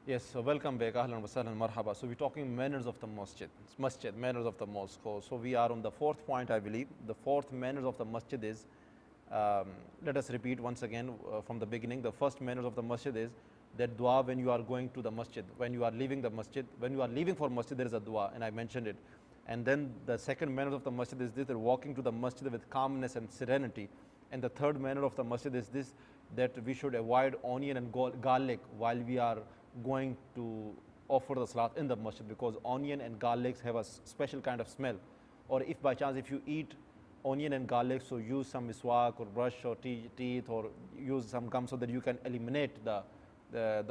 Yes, so welcome back. Ahlan wa sahlan, marhaba. So we're talking manners of the masjid, manners of the mosque. So we are on the fourth point, I believe. The fourth manners of the masjid is, let us repeat once again from the beginning. The first manners of the masjid is that dua when you are going to the masjid, when you are leaving the masjid, when you are leaving for masjid, there is a dua, and I mentioned it. And then the second manner of the masjid is this, that walking to the masjid with calmness and serenity. And the third manner of the masjid is this, that we should avoid onion and garlic while we are going to offer the salat in the masjid, because onion and garlic have a special kind of smell. Or if by chance if you eat onion and garlic, so use some miswak or brush or teeth, or use some gum so that you can eliminate the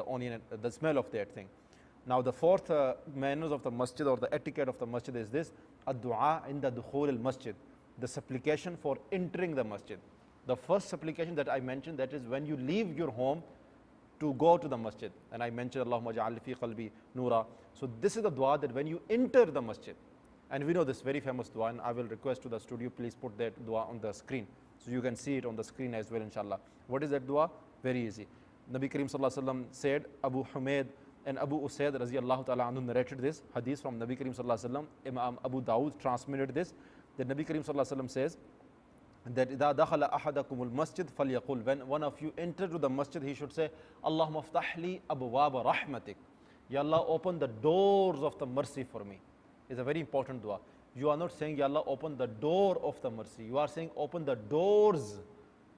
onion, the smell of that thing. Now the fourth manners of the masjid, or the etiquette of the masjid, is this: ad-du'a inda dukhul al-masjid, the supplication for entering the masjid. The first supplication that I mentioned, that is when you leave your home to go to the masjid. And I mentioned Allahumma ja'al fi qalbi noora. So this is the dua that when you enter the masjid, and we know this very famous dua, and I will request to the studio, please put that dua on the screen so you can see it on the screen as well, inshallah. What is that dua? Very easy. Nabi Kareem sallallahu alaihi wasallam said, Abu Humayd and Abu Usaid radiyallahu ta'ala anhu narrated this hadith from Nabi Kareem sallallahu alaihi wasallam. Imam Abu Dawud transmitted this, that Nabi Kareem sallallahu alaihi wasallam says that إِذَا دَخَلَ أَحَدَكُمُ الْمَسْجِدِ فَلْيَقُلْ, when one of you enter to the masjid, he should say, Allahumma aftah li abwaaba rahmatik. Ya Allah, open the doors of the mercy for me. It's a very important dua. You are not saying, Ya Allah, open the door of the mercy. You are saying, open the doors,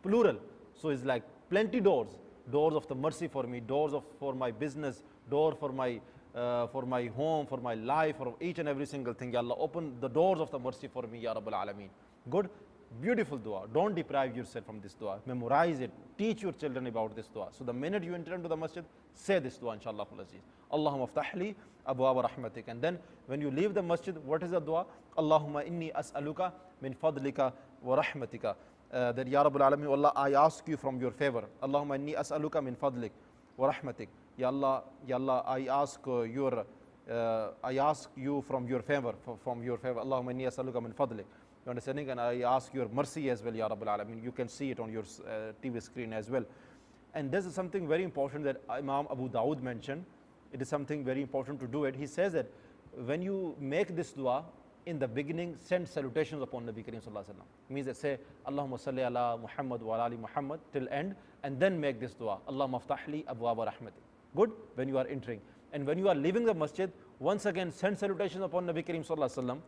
plural. So it's like plenty doors. Doors of the mercy for me, doors for my business, door for my home, for my life, for each and every single thing. Ya Allah, open the doors of the mercy for me, Ya Rabbal Alameen. Good. Beautiful dua. Don't deprive yourself from this dua. Memorize it. Teach your children about this dua. So the minute you enter into the masjid, say this dua, inshallah. Allahumma aftah li abwaaba rahmatik. And then when you leave the masjid, what is the dua? Allahumma inni as'aluka min fadlika wa rahmatika. That Ya Rabbul Alameen, Allah, I ask you from your favor. Allahumma inni as'aluka min fadlik wa rahmatik. Ya Allah, I ask you from your favor, Allahumma inni as'aluka min fadlik. You understanding? And I ask your mercy as well, Ya Rabbal Alameen. You can see it on your TV screen as well. And this is something very important that Imam Abu Dawud mentioned. It is something very important to do it. He says that when you make this dua, in the beginning, send salutations upon Nabi Kareem sallallahu alaihi wasallam. Means that say, Allahumma salli ala Muhammad wa ala ali Muhammad till end, and then make this dua. Allahumma aftah li abwaaba rahmatik. Good? When you are entering. And when you are leaving the masjid, once again, send salutations upon Nabi Kareem sallallahu alaihi wasallam.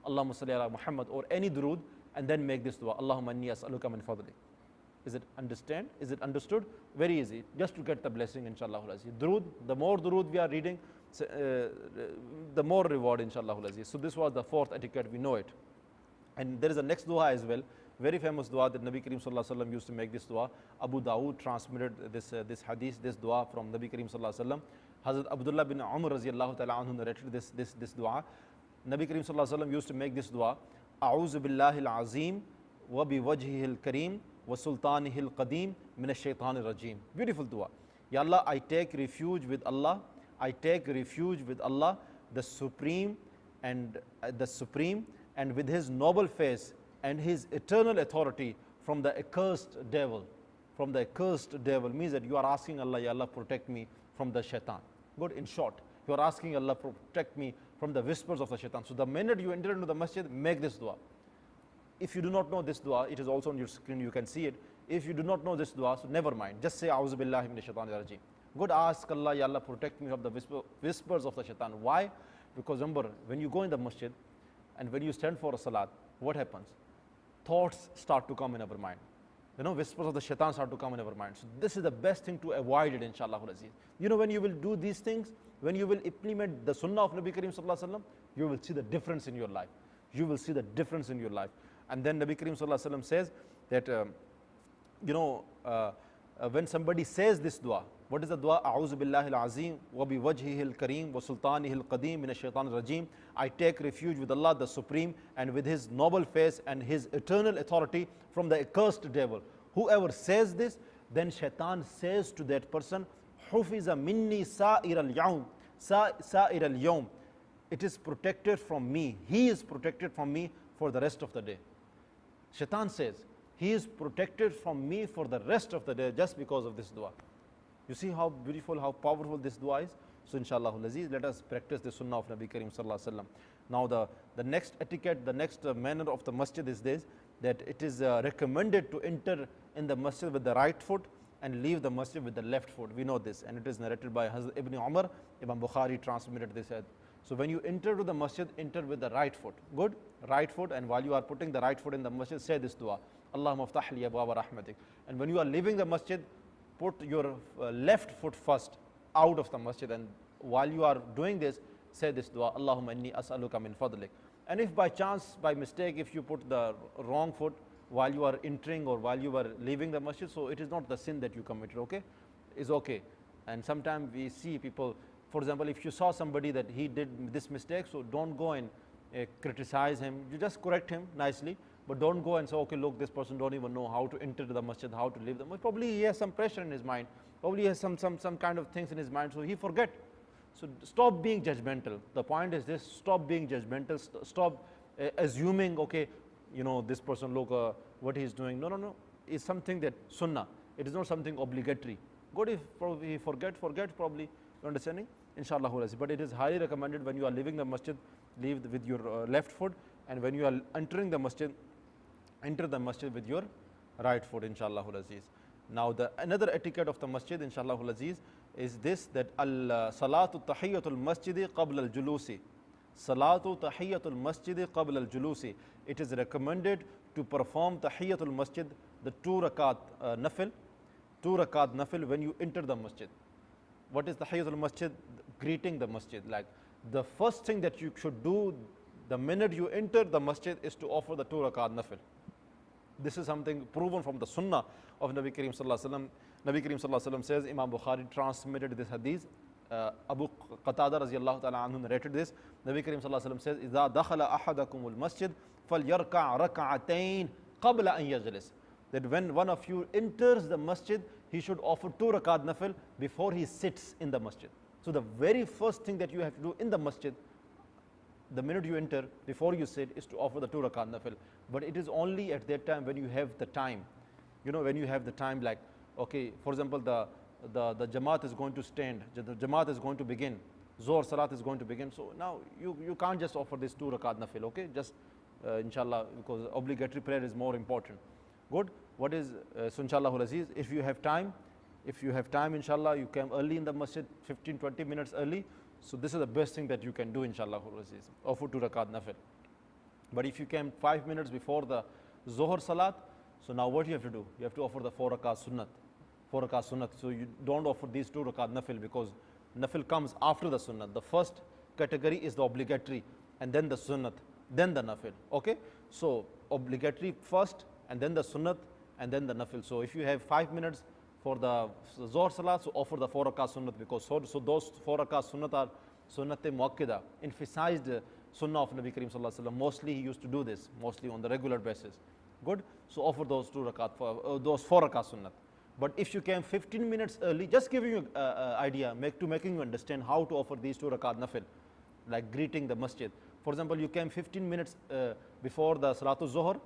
Allahumma salli ala Muhammad, or any durood, and then make this dua. Allahumma inni as'aluka min fadlik. Is it understand? Is it understood? Very easy. Just to get the blessing, inshallah. Durood, the more durood we are reading, the more reward, inshallah. So this was the fourth etiquette, we know it. And there is a next dua as well, very famous dua that Nabi Kareem sallallahu alaihi wasallam used to make this dua. Abu Dawud transmitted this hadith, this dua from Nabi Kareem sallallahu alaihi wasallam. Hazrat Abdullah bin Umar radiyallahu ta'ala anhu narrated this dua. Nabi Kareem sallallahu alaihi wasallam used to make this dua. A'udhu billahi al-azim wa bi wajhihi al-kareem wa sultanihi al-qadeem min ash-shaytanir rajim. Beautiful dua. Ya Allah, I take refuge with Allah. I take refuge with Allah, the supreme and with his noble face and his eternal authority from the accursed devil. From the accursed devil means that you are asking Allah, Ya Allah, protect me from the shaitan. Good. In short, you are asking Allah, protect me from the whispers of the shaitan. So the minute you enter into the masjid, make this dua. If you do not know this dua, it is also on your screen, you can see it. If you do not know this dua, so never mind. Just say, A'udhu billahi minash shaitanir rajim. Good, ask Allah, Ya Allah, protect me from the whispers of the shaitan. Why? Because remember, when you go in the masjid and when you stand for a salat, what happens? Thoughts start to come in our mind. You know, whispers of the shaitan start to come in our mind. So this is the best thing to avoid it, inshallah. You know, when you will do these things, when you will implement the sunnah of Nabi Kareem sallallahu alaihi wasallam, you will see the difference in your life. You will see the difference in your life. And then Nabi Kareem sallallahu alaihi wasallam says that, when somebody says this dua, what is the dua? A'udhu billahi al-azim wa bi wajhihi al-kareem wa sultanihi al-qadeem min ash-shaytanir rajim. I take refuge with Allah the supreme and with his noble face and his eternal authority from the accursed devil. Whoever says this, then shaitan says to that person, Hufiza minni sa'ir al-yawm, sa'ir al-yawm. It is protected from me. He is protected from me for the rest of the day. Shaitan says, he is protected from me for the rest of the day just because of this dua. You see how beautiful, how powerful this dua is? So inshallah let us practice the sunnah of Nabi Kareem sallallahu alaihi wasallam. Now the next etiquette, the next manner of the masjid is this, that it is recommended to enter in the masjid with the right foot and leave the masjid with the left foot. We know this, and it is narrated by Hazrat Ibn Umar. Imam Bukhari transmitted this. So when you enter to the masjid, enter with the right foot. Good? Right foot, and while you are putting the right foot in the masjid, say this dua. Allahumma aftah li abwaaba rahmatik. And when you are leaving the masjid, put your left foot first out of the masjid, and while you are doing this, say this dua, Allahumma inni as'aluka min fadlik. And if by chance, by mistake, if you put the wrong foot while you are entering or while you are leaving the masjid, so it is not the sin that you committed, okay? It's okay. And sometimes we see people, for example, if you saw somebody that he did this mistake, so don't go and criticize him. You just correct him nicely, but don't go and say, okay, look, this person don't even know how to enter the masjid, how to leave the masjid. Probably he has some pressure in his mind. Probably he has some kind of things in his mind, so he forget. So stop being judgmental. The point is this: stop being judgmental. Stop assuming, okay, you know, this person, look, what he is doing. No. It's something that sunnah. It is not something obligatory. Good, if probably he forget probably. You understanding? Inshallah. But it is highly recommended when you are leaving the masjid, leave with your left foot, and when you are entering the masjid, enter the masjid with your right foot. Inshallah. Now another etiquette of the masjid, inshallah is this, that salatu tahiyatul masjidi qabla al julusi. Salatu tahiyatul masjidi qabla al julusi. It is recommended to perform tahiyatul masjid, the 2 rakat nafil when you enter the masjid. What is tahiyatul masjid? Greeting the masjid. Like the first thing that you should do the minute you enter the masjid is to offer the 2 rakat nafil. This is something proven from the sunnah of Nabi Kareem sallallahu alaihi wasallam. Nabi Kareem sallallahu alaihi wasallam says, Imam Bukhari transmitted this hadith. Abu Qatada radiyallahu ta'ala anhu narrated this. Nabi Kareem sallallahu alaihi wasallam says, إِذَا دَخَلَ أَحَدَكُمُ الْمَسْجِدِ فَلْيَرْكَعْ رَكَعَتَيْنِ قَبْلَ أَنْ يَجْلِسِ. That when one of you enters the masjid, he should offer 2 rakat nafil before he sits in the masjid. So the very first thing that you have to do in the masjid, the minute you enter, before you sit, is to offer the 2 rakat nafil. But it is only at that time when you have the time. You know, when you have the time, like, okay, for example, the Jamaat is going to stand, the Jamaat is going to begin, Zohar Salat is going to begin. So now you can't just offer this 2 rakat nafil, okay? Just inshallah, because obligatory prayer is more important. Good? What is, so inshallah aziz, if you have time, inshallah, you come early in the masjid, 15-20 minutes early. So this is the best thing that you can do, inshallah aziz, offer 2 rakat nafil. But if you came 5 minutes before the Zohar Salat, so now what you have to do? You have to offer the 4 rakat sunnat. 4 rakat sunnat. So you don't offer these 2 rakat nafil, because nafil comes after the sunnat. The first category is the obligatory, and then the sunnat, then the nafil. Okay? So obligatory first, and then the sunnat, and then the nafil. So if you have 5 minutes for the Zohar Salat, so offer the 4 rakat sunnat, because so those 4 rakat sunnat are sunnat muakkida, emphasized sunnah of Nabi Kareem sallallahu alaihi wasallam. Mostly he used to do this, mostly on the regular basis. Good? So offer those 2 rakat, those 4 rakat sunnat. But if you came 15 minutes early, just giving you an idea, making you understand how to offer these 2 rakat nafil, like greeting the masjid. For example, you came 15 minutes before the Salatul Zohar,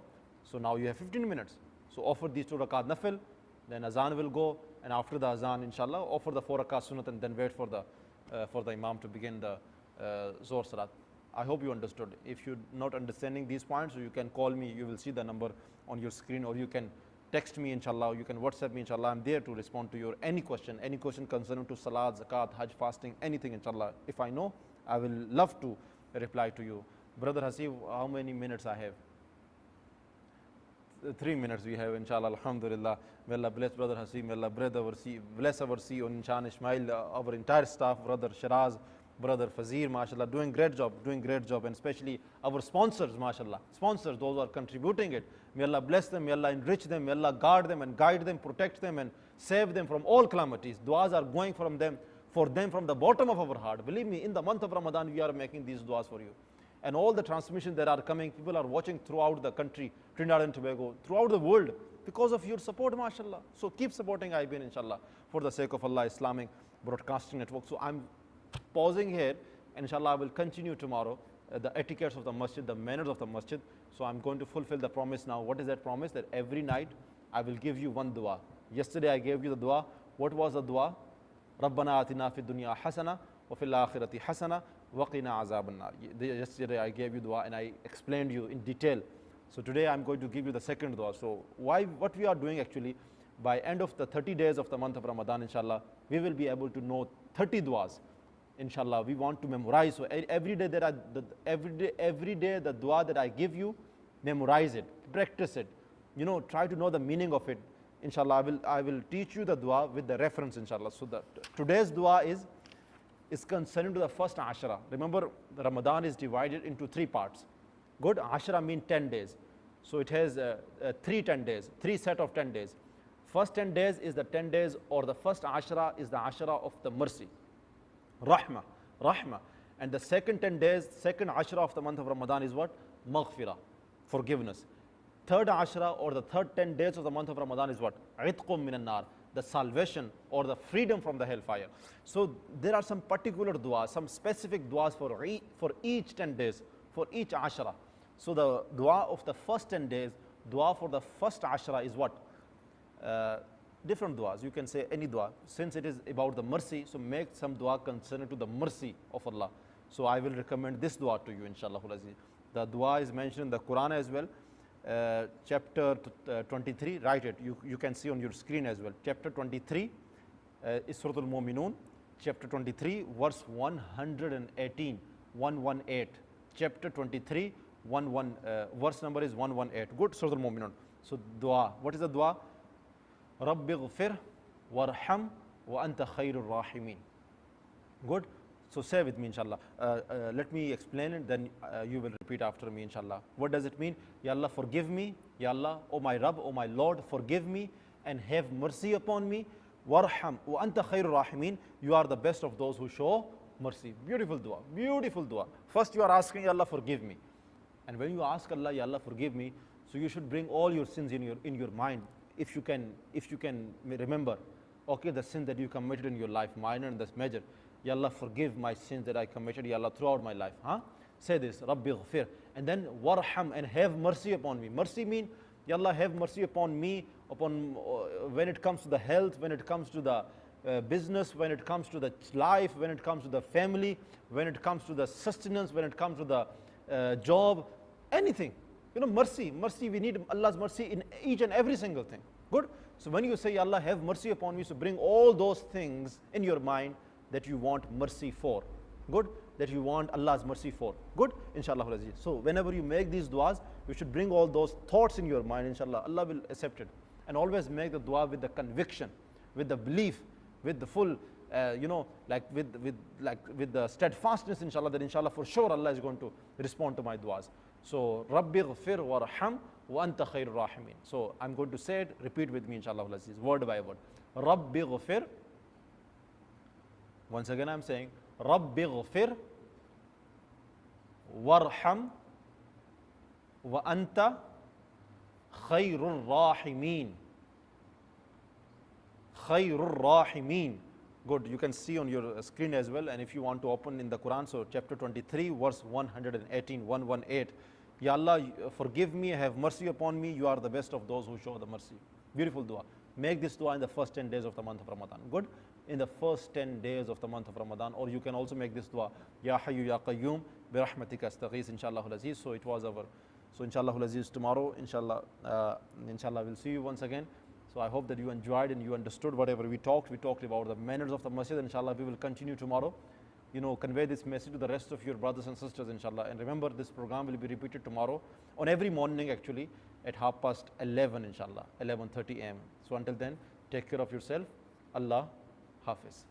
so now you have 15 minutes. So offer these 2 rakat nafil, then azan will go, and after the azan, inshallah, offer the 4 rakat sunnat, and then wait for the imam to begin the Zohar Salat. I hope you understood. If you're not understanding these points, so you can call me. You will see the number on your screen, or you can text me, inshallah. You can WhatsApp me, inshallah. I'm there to respond to your any question concerning to salat, zakat, hajj, fasting, anything, inshallah. If I know, I will love to reply to you. Brother Hasib, how many minutes I have? 3 minutes we have, inshallah, alhamdulillah. May Allah bless Brother Hasib, may Allah bless our CEO, Nishan Ismail, our entire staff, Brother Shiraz, Brother Fazir, mashallah, doing great job, and especially our sponsors, mashallah. Sponsors, those who are contributing it. May Allah bless them, may Allah enrich them, may Allah guard them and guide them, protect them and save them from all calamities. Du'as are going for them from the bottom of our heart. Believe me, in the month of Ramadan, we are making these du'as for you. And all the transmissions that are coming, people are watching throughout the country, Trinidad and Tobago, throughout the world, because of your support, mashallah. So keep supporting IBN, inshallah, for the sake of Allah Islamic Broadcasting Network. So I'm pausing here, and inshallah I will continue tomorrow, the etiquettes of the masjid, the manners of the masjid. So I'm going to fulfill the promise now. What is that promise? That every night I will give you one dua. Yesterday I gave you the dua. What was the dua? Rabbana atina fid dunya hasana وَفِي الْآخِرَةِ حَسَنَةً وَقِنَا عَذَابَ النَّارِ. Yesterday I gave you dua and I explained you in detail. So today I'm going to give you the second dua. So what we are doing actually, by end of the 30 days of the month of Ramadan, inshallah, we will be able to know 30 duas. Inshallah, we want to memorize. So every day the dua that I give you, memorize it, practice it. Try to know the meaning of it. Inshallah, I will teach you the dua with the reference, inshallah. So today's dua is concerning to the first Ashara. Remember, Ramadan is divided into 3 parts. Good, Ashara means 10 days. So it has 3 days, 3 set of 10 days. First 10 days is the 10 days, or the first Ashara is the Ashara of the mercy. Rahma. And the second 10 days, second Ashra of the month of Ramadan is what? Maghfirah, forgiveness. Third Ashra, or the third 10 days of the month of Ramadan is what? Itqum minan nar, the salvation or the freedom from the hellfire. So there are some particular du'as, some specific du'as for each 10 days, for each Ashra. So the dua of the first 10 days, dua for the first Ashra is what? Different duas. You can say any dua. Since it is about the mercy, so make some dua concerning to the mercy of Allah. So I will recommend this dua to you, inshallah. The dua is mentioned in the Quran as well. Chapter 23, write it. You can see on your screen as well. Chapter 23 is Surah Al-Mu'minun. Chapter 23, verse 118, 118. Chapter 23, verse number is 118. Good, Surah Al-Mu'minun. So dua. What is the dua? Rabbi ghfir warham wa anta khairur rahimin. Good. So say with me, inshallah. Let me explain it, then you will repeat after me, inshallah. What does it mean? Ya Allah, forgive me. Ya Allah, O my Rabb, O my Lord, forgive me and have mercy upon me. Warham wa anta khairur rahimin. You are the best of those who show mercy. Beautiful dua. Beautiful dua. First you are asking, Ya Allah, forgive me. And when you ask Allah, Ya Allah, forgive me, so you should bring all your sins in your mind. If you can remember, okay, the sin that you committed in your life, minor and this major. Ya Allah, forgive my sins that I committed, Ya Allah, throughout my life. Say this, Rabbi ghfir. And then warham, and have mercy upon me. Mercy means, Ya Allah, have mercy upon me, when it comes to the health, when it comes to the business, when it comes to the life, when it comes to the family, when it comes to the sustenance, when it comes to the job, anything. Mercy, we need Allah's mercy in each and every single thing. Good. So when you say, Ya Allah, have mercy upon me, so bring all those things in your mind that you want mercy for. Good. That you want Allah's mercy for. Good. Inshallah. So whenever you make these duas, you should bring all those thoughts in your mind. Inshallah, Allah will accept it. And always make the dua with the conviction, with the belief, with the full, with the steadfastness, inshallah, that inshallah for sure Allah is going to respond to my duas. So, Rabbi ghfir warham wa anta khairur rahimin. So, I'm going to say it, repeat with me, inshallah, word by word. Rabbi ghfir. Once again, I'm saying, Rabbi ghfir warham wa anta khairur rahimin. Khairur rahimin. Good, you can see on your screen as well, and if you want to open in the Quran, so chapter 23, verse 118, 118. Ya Allah, forgive me, have mercy upon me, you are the best of those who show the mercy. Beautiful dua. Make this dua in the first 10 days of the month of Ramadan. Good? In the first 10 days of the month of Ramadan, or you can also make this dua, Ya Hayyu Ya Qayyum, bi rahmatika astaghith, inshallah al-aziz. So it was so inshallah al-aziz, tomorrow, inshallah, we'll see you once again. So I hope that you enjoyed and you understood whatever we talked. We talked about the manners of the masjid. Inshallah, we will continue tomorrow. Convey this message to the rest of your brothers and sisters, inshallah. And remember, this program will be repeated tomorrow on every morning, actually, at 11:30, inshallah, 11:30 a.m. So until then, take care of yourself. Allah Hafiz.